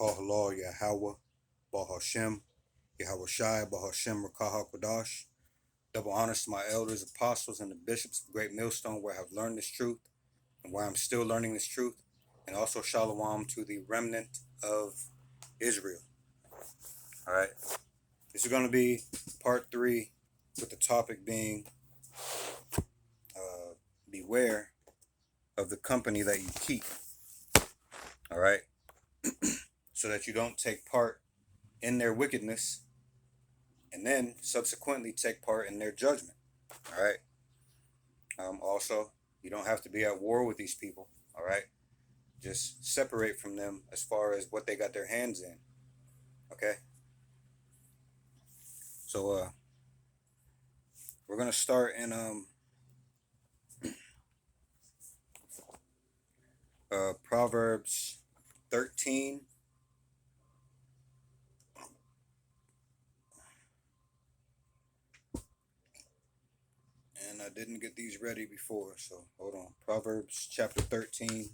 Kahalal Yahweh, Bahashem, Yahweh Shai, Bahashem Rakah Kodash. Double honors to my elders, apostles, and the bishops of Great Millstone, where I have learned this truth and where I'm still learning this truth. And also Shalom to the remnant of Israel. All right. This is going to be part 3, with the topic being beware of the company that you keep. All right. So that you don't take part in their wickedness and then subsequently take part in their judgment. All right. Also, you don't have to be at war with these people. All right. Just separate from them as far as what they got their hands in. Okay. So we're gonna start in Proverbs 13. And I didn't get these ready before, so hold on. Proverbs chapter 13.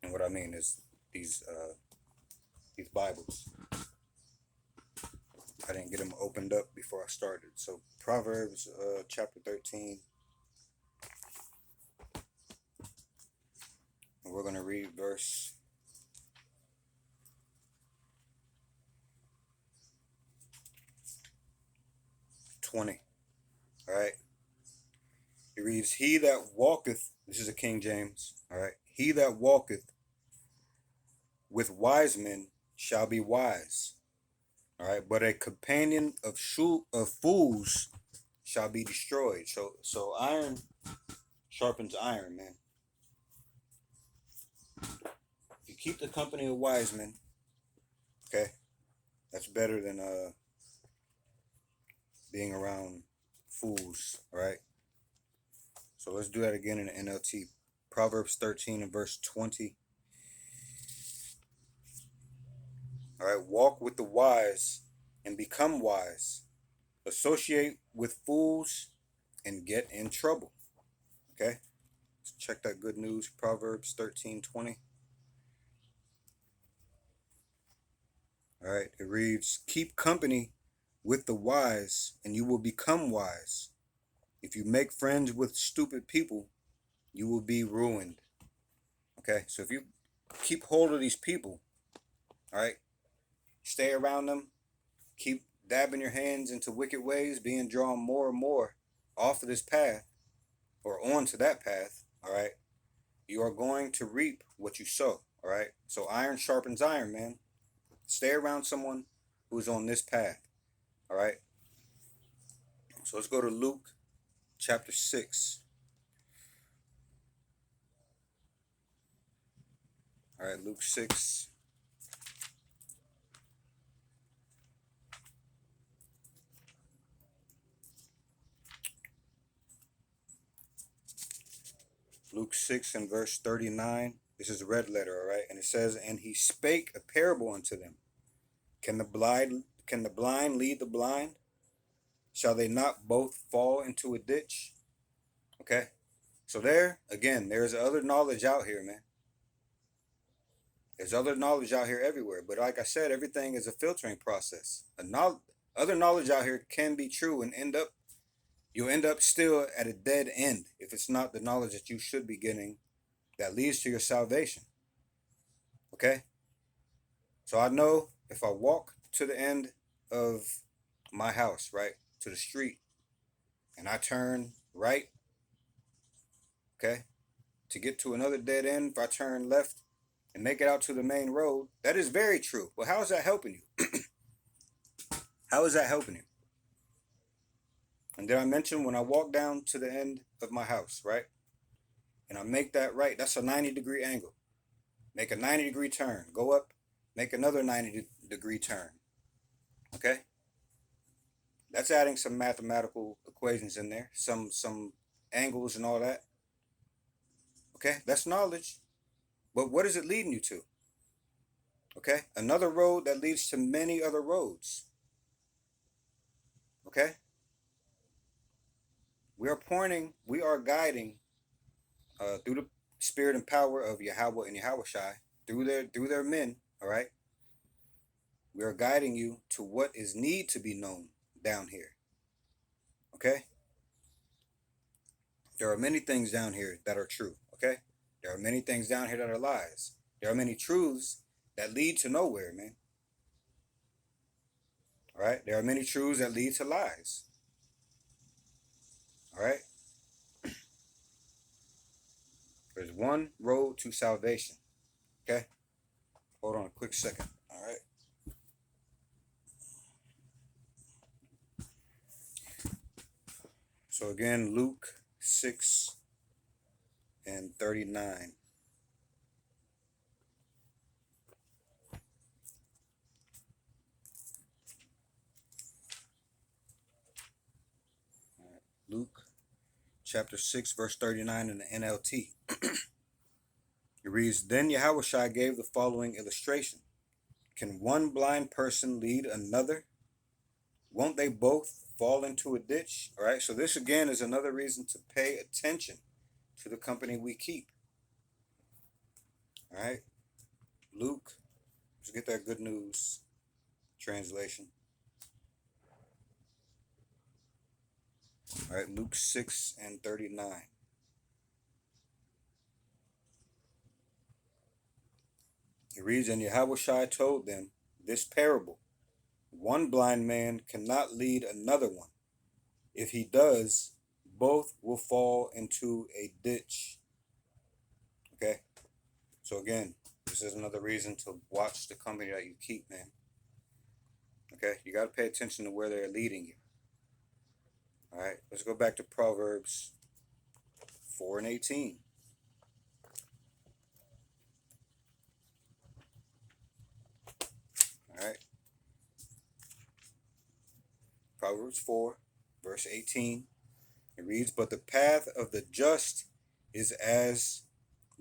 And what I mean is these Bibles. I didn't get them opened up before I started. So Proverbs chapter 13. And we're going to read verse 20. All right. It reads, he that walketh, this is a King James. All right. He that walketh with wise men shall be wise. All right. But a companion of fools shall be destroyed. So iron sharpens iron, man. If you keep the company of wise men, okay, that's better than being around fools. All right. So let's do that again in the NLT. Proverbs 13 and verse 20. All right. Walk with the wise and become wise. Associate with fools and get in trouble. Okay. Let's check that good news. Proverbs 13:20. All right. It reads, keep company with the wise and you will become wise. If you make friends with stupid people, you will be ruined. Okay. So if you keep hold of these people, all right, stay around them, keep dabbing your hands into wicked ways, being drawn more and more off of this path or onto that path, all right, you are going to reap what you sow, all right? So iron sharpens iron, man. Stay around someone who's on this path, all right? So let's go to Luke chapter 6. All right, Luke 6. Luke 6 and verse 39. This is a red letter, all right? And it says, and he spake a parable unto them. Can the blind lead the blind? Shall they not both fall into a ditch? Okay. So there, again, there's other knowledge out here, man. There's other knowledge out here everywhere. But like I said, everything is a filtering process. Other knowledge out here can be true and you'll end up still at a dead end if it's not the knowledge that you should be getting that leads to your salvation. Okay? So I know if I walk to the end of my house, right, to the street, and I turn right, okay, to get to another dead end, if I turn left and make it out to the main road, that is very true. Well, how is that helping you? How is that helping you? And did I mention when I walk down to the end of my house, right, and I make that right, that's a 90-degree angle. Make a 90-degree turn, go up, make another 90-degree turn. Okay? That's adding some mathematical equations in there, some angles and all that. Okay? That's knowledge. But what is it leading you to? Okay? Another road that leads to many other roads. Okay? We are guiding through the spirit and power of Yahweh and Yahushai, through their men, all right, we are guiding you to what is need to be known down here. Okay? There are many things down here that are true, okay? There are many things down here that are lies. There are many truths that lead to nowhere, man. All right? There are many truths that lead to lies. All right? There's one road to salvation. Okay? Hold on a quick second. All right? So again, Luke 6 and 39. Luke chapter 6, verse 39 in the NLT. It reads, Then Yahushua gave the following illustration. Can one blind person lead another? Won't they both fall into a ditch? All right, so this again is another reason to pay attention to the company we keep. All right, Luke, let's get that Good News translation. All right, Luke 6 and 39. It reads, And Yahushua told them this parable. One blind man cannot lead another one. If he does, both will fall into a ditch. Okay? So again, this is another reason to watch the company that you keep, man. Okay? You got to pay attention to where they're leading you. All right? Let's go back to Proverbs 4 and 18. All right? Proverbs 4, verse 18. It reads, But the path of the just is as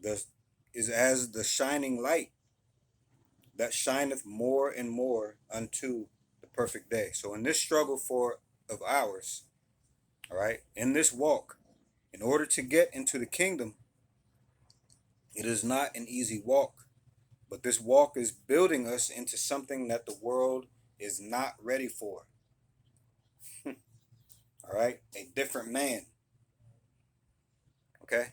the shining light that shineth more and more unto the perfect day. So in this struggle of ours, all right, in this walk, in order to get into the kingdom, it is not an easy walk, but this walk is building us into something that the world is not ready for. All right, a different man. Okay,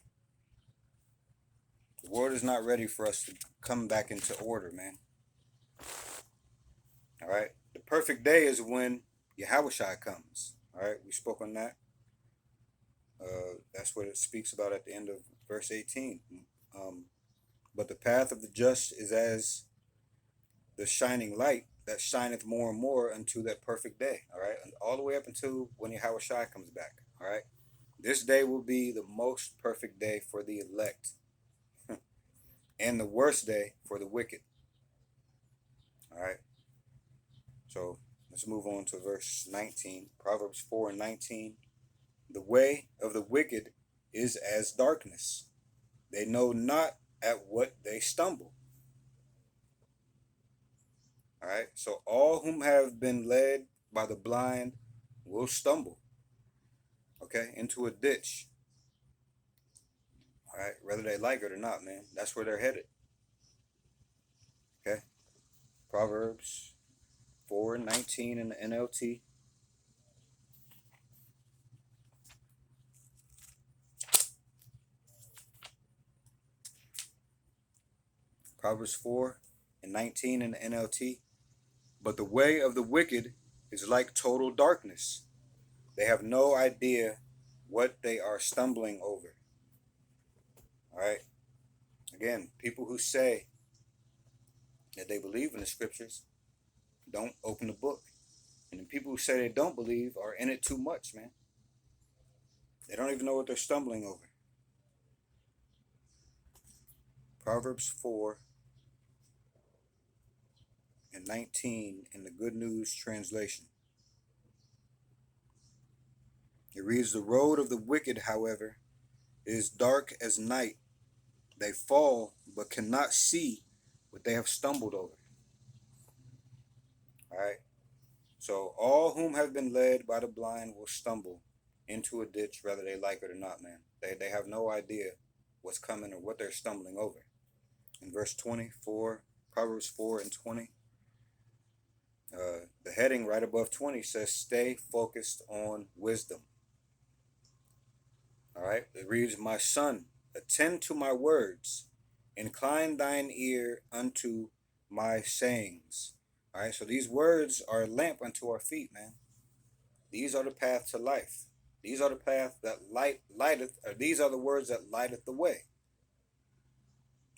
the world is not ready for us to come back into order, man. All right, the perfect day is when Yahushua comes. All right, we spoke on that. That's what it speaks about at the end of verse 18. But the path of the just is as the shining light that shineth more and more unto that perfect day. All right, and all the way up until when Yahushua comes back. All right, this day will be the most perfect day for the elect, and the worst day for the wicked. All right, so let's move on to verse 19. Proverbs 4 and 19. The way of the wicked is as darkness. They know not at what they stumble. All right. So all whom have been led by the blind will stumble. Okay. Into a ditch. All right. Whether they like it or not, man. That's where they're headed. Okay. Proverbs 4:19 in the NLT. Proverbs 4:19 in the NLT. But the way of the wicked is like total darkness. They have no idea what they are stumbling over. All right. Again, people who say that they believe in the scriptures don't open the book. And the people who say they don't believe are in it too much, man. They don't even know what they're stumbling over. Proverbs 4:19 in the Good News translation. It reads, The road of the wicked, however, is dark as night. They fall, but cannot see what they have stumbled over. All right. So all whom have been led by the blind will stumble into a ditch, whether they like it or not, man. They have no idea what's coming or what they're stumbling over. In verse 24, Proverbs 4 and 20, the heading right above 20 says, stay focused on wisdom. All right, it reads, my son, attend to my words, incline thine ear unto my sayings. All right, so these words are a lamp unto our feet, man. These are the path to life. These are the path that lighteth, or these are the words that lighteth the way.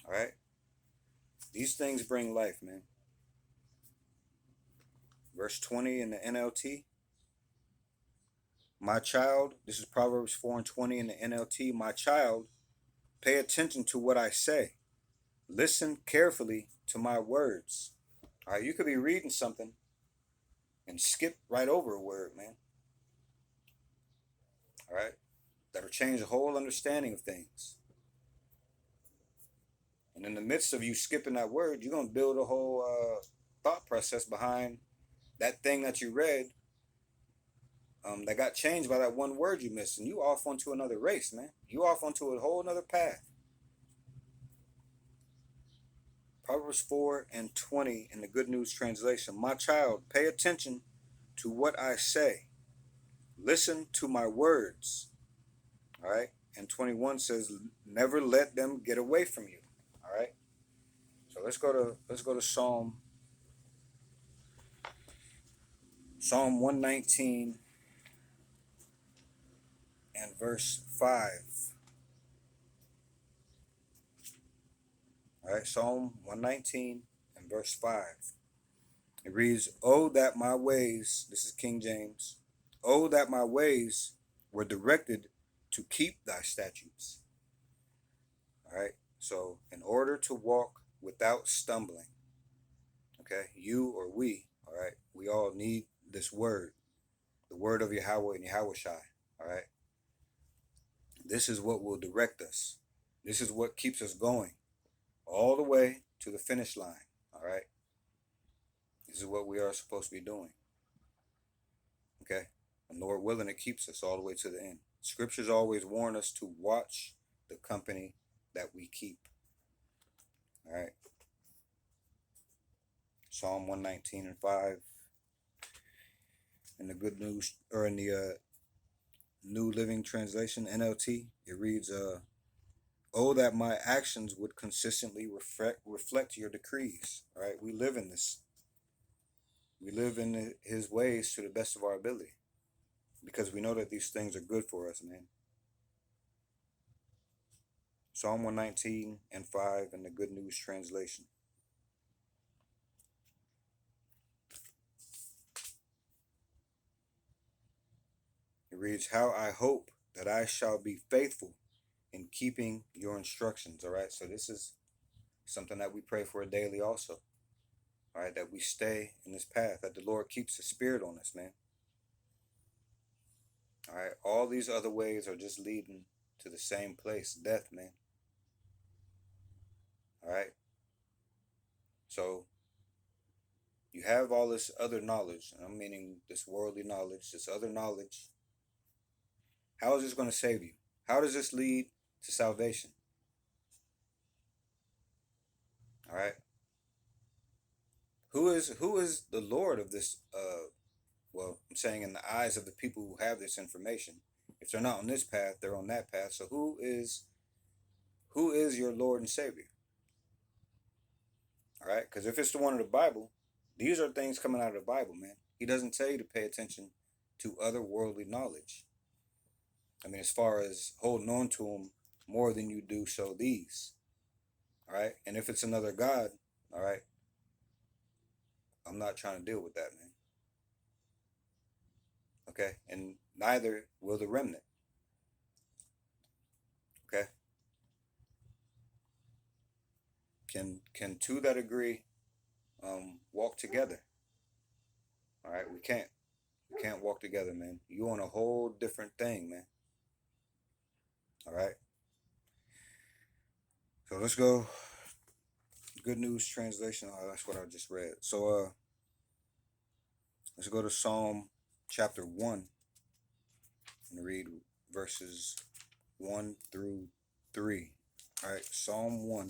All right, these things bring life, man. Verse 20 in the NLT. My child, this is Proverbs 4 and 20 in the NLT. My child, pay attention to what I say. Listen carefully to my words. All right, you could be reading something and skip right over a word, man. All right, that'll change the whole understanding of things. And in the midst of you skipping that word, you're going to build a whole thought process behind that thing that you read that got changed by that one word you missed. And you off onto another race, man. You off onto a whole another path. Proverbs 4 and 20 in the Good News Translation. My child, pay attention to what I say. Listen to my words. All right. And 21 says, never let them get away from you. All right. So let's go to Psalm 119 and verse 5. All right, Psalm 119 and verse 5. It reads, oh, that my ways, this is King James, oh, that my ways were directed to keep thy statutes. All right, so in order to walk without stumbling, okay, you or we, all right, we all need this word, the word of Yahweh and Yahushai, all right? This is what will direct us. This is what keeps us going all the way to the finish line, all right? This is what we are supposed to be doing, okay? And Lord willing, it keeps us all the way to the end. Scriptures always warn us to watch the company that we keep, all right? Psalm 119 and 5 in the Good News, or in the New Living Translation, NLT, it reads, oh, that my actions would consistently reflect your decrees. All right, we live in this. We live in his ways to the best of our ability because we know that these things are good for us, man. Psalm 119 and 5 in the Good News Translation. It reads, how I hope that I shall be faithful in keeping your instructions. All right, so this is something that we pray for daily also. All right, that we stay in this path, that the Lord keeps the spirit on us, man. All right, all these other ways are just leading to the same place, death, man. All right, so you have all this other knowledge, and I'm meaning this worldly knowledge, this other knowledge. How is this going to save you? How does this lead to salvation? All right, who is the Lord of this? Well, I'm saying in the eyes of the people who have this information. If they're not on this path, they're on that path. So who is your Lord and Savior? All right, because if it's the one of the Bible, these are things coming out of the Bible, man. He doesn't tell you to pay attention to other worldly knowledge. I mean, as far as holding on to them more than you do so these. All right, and if it's another God, all right, I'm not trying to deal with that, man. Okay, and neither will the remnant. Okay, can two that agree walk together? All right, we can't. We can't walk together, man. You on a whole different thing, man. All right. So let's go. Good News Translation. Oh, that's what I just read. So let's go to Psalm chapter 1 and read verses 1 through 3. All right, Psalm 1.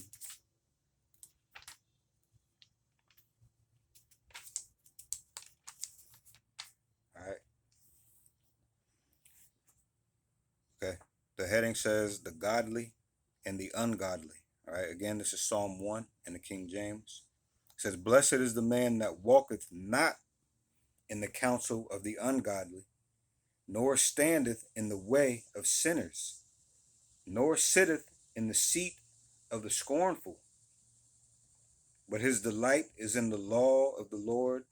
All right, okay. The heading says the godly and the ungodly. All right, again, this is Psalm 1 in the King James. It says, blessed is the man that walketh not in the counsel of the ungodly, nor standeth in the way of sinners, nor sitteth in the seat of the scornful. But his delight is in the law of the Lord,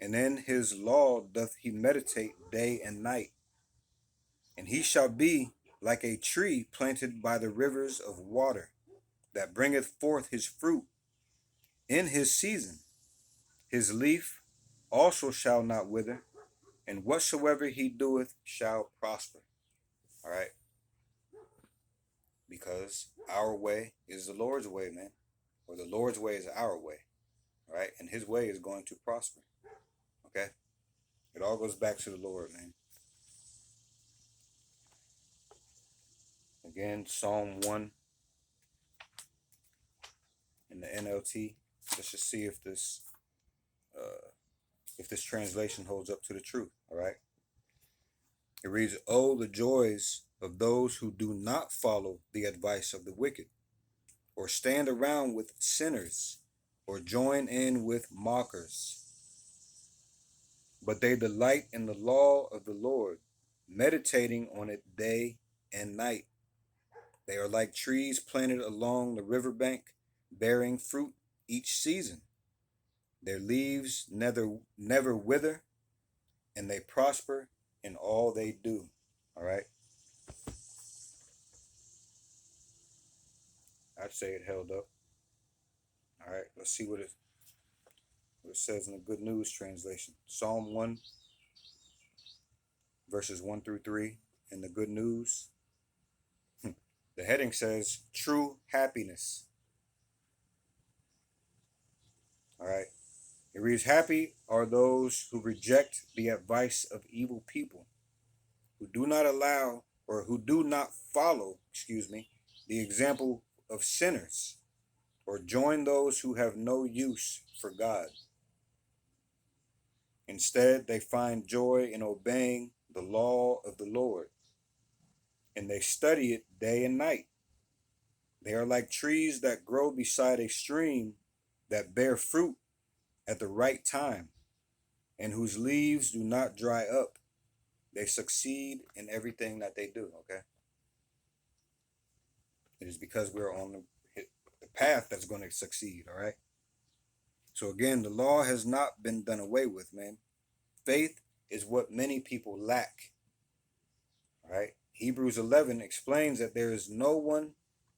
and in his law doth he meditate day and night. And he shall be like a tree planted by the rivers of water, that bringeth forth his fruit in his season. His leaf also shall not wither, and whatsoever he doeth shall prosper. All right. Because our way is the Lord's way, man. Or the Lord's way is our way. All right. And his way is going to prosper. Okay. It all goes back to the Lord, man. Again, Psalm 1 in the NLT. Let's just see if this translation holds up to the truth. All right. It reads, oh, the joys of those who do not follow the advice of the wicked, or stand around with sinners, or join in with mockers. But they delight in the law of the Lord, meditating on it day and night. They are like trees planted along the riverbank, bearing fruit each season. Their leaves never wither, and they prosper in all they do. All right. I'd say it held up. All right. Let's see what it says in the Good News translation. Psalm 1, verses 1 through 3 in the Good News. The heading says true happiness. All right. It reads, happy are those who reject the advice of evil people, who do not follow, the example of sinners, or join those who have no use for God. Instead, they find joy in obeying the law of the Lord, and they study it day and night. They are like trees that grow beside a stream, that bear fruit at the right time, and whose leaves do not dry up. They succeed in everything that they do, okay? It is because we're on the path that's going to succeed, all right? So again, the law has not been done away with, man. Faith is what many people lack, all right? Hebrews 11 explains that there is no one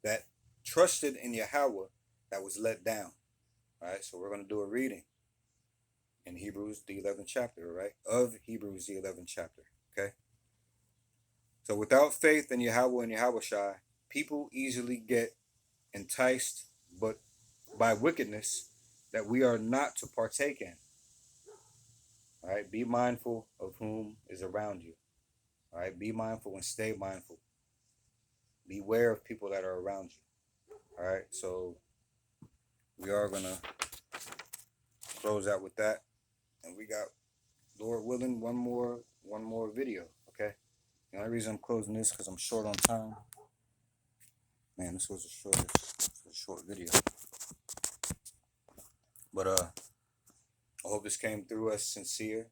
that trusted in Yahweh that was let down, all right? So we're going to do a reading in Hebrews, the 11th chapter, right? Of Hebrews, the 11th chapter, okay? So without faith in Yahweh and Yahushai, people easily get enticed but by wickedness that we are not to partake in. All right, be mindful of whom is around you. All right, be mindful and stay mindful. Beware of people that are around you. All right, so we are gonna close out with that, and we got, Lord willing, one more video. Okay, the only reason I'm closing this because I'm short on time. Man, this was a short video, but I hope this came through as sincere,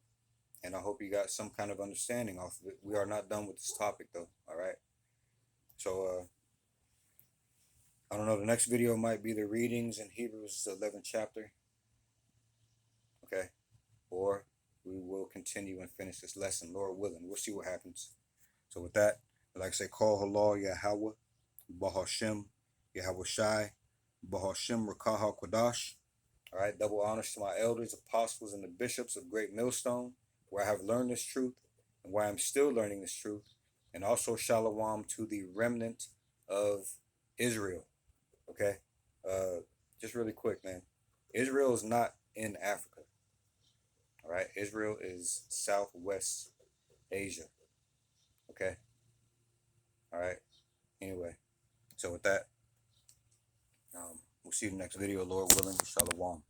and I hope you got some kind of understanding off of it. We are not done with this topic though. All right, so I don't know. The next video might be the readings in Hebrews 11th chapter. Okay, or we will continue and finish this lesson, Lord willing. We'll see what happens. So with that, I'd like to say, call halal Yahweh, Bahashem, Yahweh Shai, Bahashem Rakaha Kodash. All right, double honors to my elders, apostles, and the bishops of Great Millstone, where I have learned this truth and where I'm still learning this truth. And also shalom to the remnant of Israel. Okay, just really quick, man. Israel is not in Africa. All right, Israel is Southwest Asia. Okay. All right. Anyway, so with that, see you in the next video, Lord willing. Shalom.